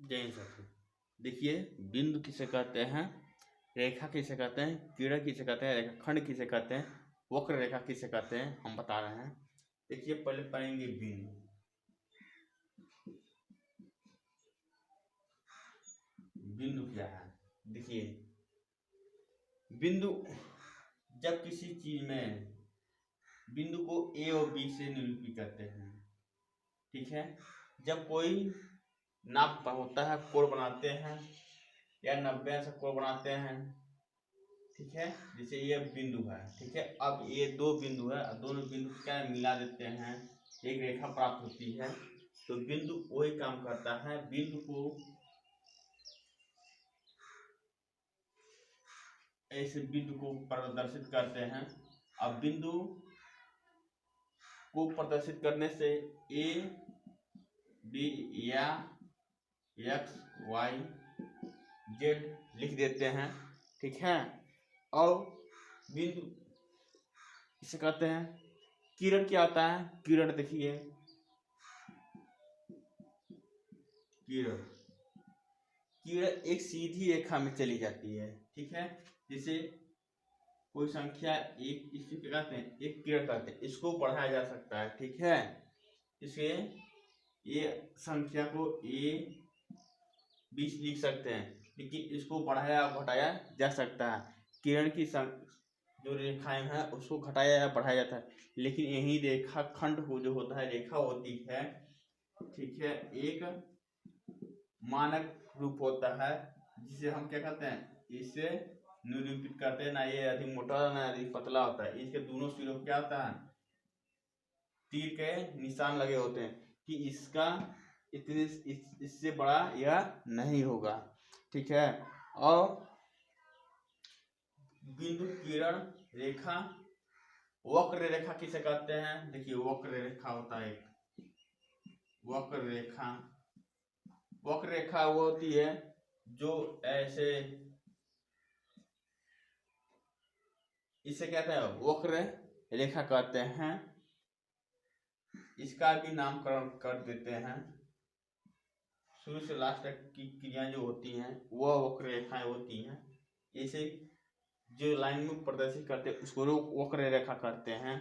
जय हिंद साथियों। देखिए, बिंदु किसे कहते हैं, रेखा किसे कहते हैं, किरण किसे कहते हैं, रेखाखंड किसे कहते हैं, वक्र रेखा किसे कहते हैं, हम बता रहे हैं। देखिए, पहले पढ़ेंगे बिंदु। बिंदु क्या है? देखिए, बिंदु जब किसी चीज में बिंदु को ए और बी से निरूपित करते हैं, ठीक है। जब कोई नाप होता है, कोण बनाते हैं या 90 अंश कोण बनाते हैं, ठीक है। जैसे ये बिंदु है, ठीक है। अब ये दो बिंदु है, दोनों बिंदु क्या मिला देते हैं, एक रेखा प्राप्त होती है। तो बिंदु वही काम करता है, बिंदु को ऐसे बिंदु को प्रदर्शित करते हैं। अब बिंदु को प्रदर्शित करने से ए बी या एक्स वाई जेड लिख देते हैं, ठीक है। और बिंदु इसे कहते हैं। किरण क्या होता है? किरण देखिए, किरण एक सीधी रेखा में चली जाती है, ठीक है। जैसे कोई संख्या एक, इसको क्या कहते हैं, एक किरण कहते हैं, इसको बढ़ाया जा सकता है, ठीक है। इसे ये संख्या को ए 20 लिख सकते हैं, लेकिन इसको बढ़ाया घटाया जा सकता है। किरण की जो रेखाएं हैं उसको घटाया या बढ़ाया जाता है, लेकिन यही रेखा खंड जो होता है, रेखा होती है, ठीक है, एक मानक रूप होता है, जिसे हम क्या कहते हैं, इसे निरूपित करते हैं। ना ये अधिक मोटा ना अधिक पतला होता है, इसके दोनों सिरों क्या होता है, तीर के निशान लगे होते हैं कि इसका इतने इससे बड़ा यह नहीं होगा, ठीक है। और बिंदु, किरण, रेखा, वक्र रेखा किसे कहते हैं? देखिए, वक्र रेखा होता है एक वक्र रेखा। वक्र रेखा वो होती है जो ऐसे, इसे कहते हैं वक्र रेखा कहते हैं। इसका भी नामकरण कर देते हैं। शुरू से लास्ट तक की क्रियाएं जो होती हैं वह वक्र रेखाएं होती हैं। इसे जो लाइन में प्रदर्शित करते हैं उसको वक्र रेखा करते हैं।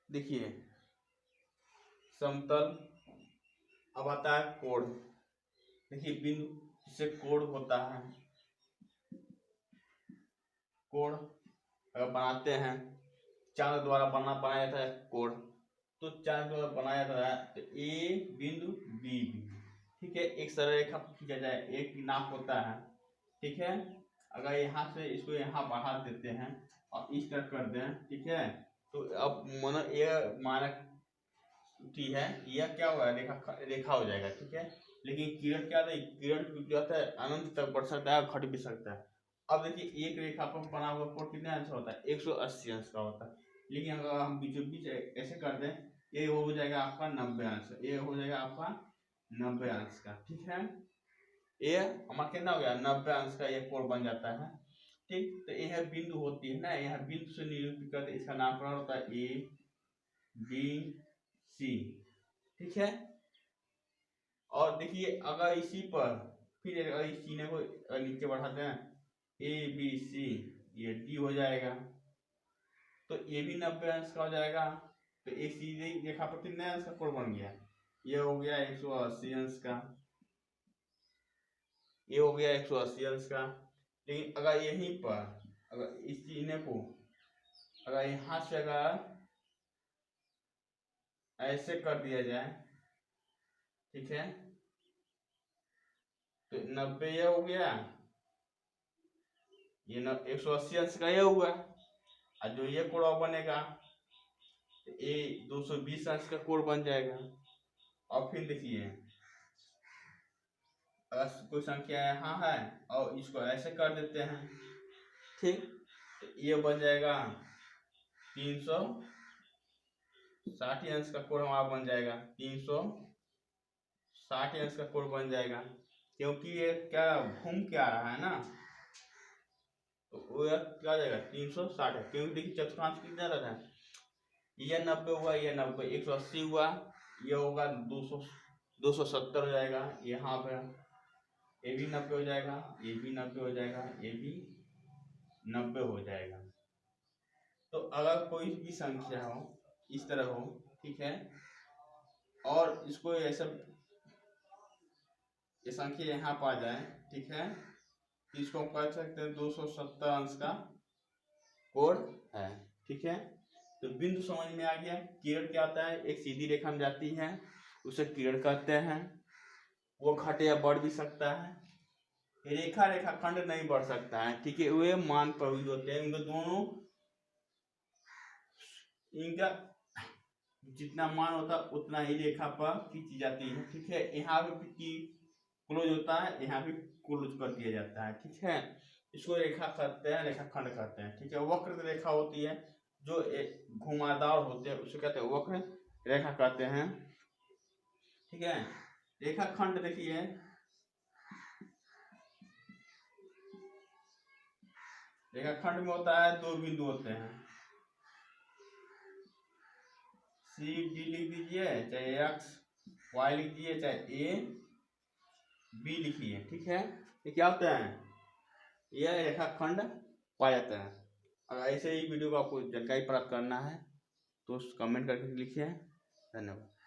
देखिए, समतल, अब आता है कोण। देखिए, बिंदु जिसे कोण होता है, कोण अगर बनाते हैं, चांद द्वारा बनाया जाता है कोण, तो चांद द्वारा बनाया जाता है, तो ए बिंदु बी बिंदु, ठीक है, एक सरल रेखा खींचा जाए, एक नाप होता है, ठीक है। अगर यहाँ से इसको यहाँ बढ़ा देते हैं और इस तरह कर दें, ठीक है, तो अब मानो यह मानक है, यह क्या हुआ, रेखा हो जाएगा, ठीक है। लेकिन किरण क्या है, किरण क्या होता है, अनंत तक बढ़ सकता है, घट भी सकता है। अब देखिए, एक रेखा पर बना हुआ कोण कितने अंश होता है, 180 अंश का होता है। लेकिन अगर हम बीचों बीच ऐसे कर दें, ये हो जाएगा आपका 90 अंश, ये हो जाएगा आपका 90 अंश का, ठीक है। ये हमारा कितना हो गया, 90 अंश का ये कोण बन जाता है, ठीक। तो यह बिंदु होती है ना, यह बिंदु से निरूपित करते, इसका नामकरण होता है ए बी सी, ठीक है। और देखिए, अगर इसी पर फिर अगर इस चिन्ह को नीचे बढ़ाते हैं, ए बी सी, ये डी हो जाएगा, तो ये भी 90 अंश का हो जाएगा। तो एक सीधी रेखा पर कितने अंश का कोण बन गया, ये हो गया 180 अंश का, ये हो गया 180 अंश का। लेकिन अगर यहीं पर अगर इस चिन्ह को अगर यहां से अगर ऐसे कर दिया जाए, ठीक है, तो 90 यह हो गया, ये 180 अंश का यह हुआ, और जो ये कोण बनेगा तो ये 220 अंश का कोण बन जाएगा। और फिर देखिए, अगर कोई संख्या यहाँ है और इसको ऐसे कर देते हैं, ठीक, तो ये बन जाएगा 360 अंश का कोण हमारा बन जाएगा, 360 अंश का कोण बन जाएगा, क्योंकि ये क्या घूम के आ रहा है ना, तो वो क्या हो जाएगा 360 है, क्योंकि देखिए चतुर्थांश कितना रहता है, ये 90 हुआ, ये 90, 180 हुआ, ये होगा 270 हो जाएगा। यहाँ पे ये भी 90 हो जाएगा, ये भी 90 हो जाएगा, ये भी 90 हो जाएगा। तो अगर कोई भी संख्या हो इस तरह हो, ठीक है, और इसको ऐसा ये संख्या यहाँ पर आ जाए, ठीक है, इसको हम कह सकते हैं 270 अंश का कोण है, ठीक है। तो बिंदु समझ में आ गया। किरण क्या होता है, एक सीधी रेखा में जाती है, उसे किरण कहते हैं। वो घट या बढ़ भी सकता है, रेखा रेखाखंड नहीं बढ़ सकता है, ठीक है। वे मान प्रवृत्त होते हैं, इनके दोनों, इनका जितना मान होता है उतना ही रेखा पर खींची जाती है, ठीक है। यहाँ भी क्लोज होता है, यहाँ भी क्लोज कर दिया जाता है, ठीक है। इसको रेखा कहते हैं, रेखाखंड कहते हैं, ठीक है। वक्र रेखा होती है जो घुमावदार होते हैं, उसे कहते हैं वक्र रेखा कहते हैं, ठीक है। रेखाखंड देखिए, रेखाखंड में होता है 2 बिंदु होते हैं, सी डी लिख दीजिए, चाहे एक्स वाई लिख दीजिए, चाहे ए बी लिखिए, ठीक है। ये क्या होते हैं, यह रेखाखंड पाया जाता है। अगर ऐसे ही वीडियो को आपको जानकारी प्राप्त करना है तो कमेंट करके लिखिए। धन्यवाद।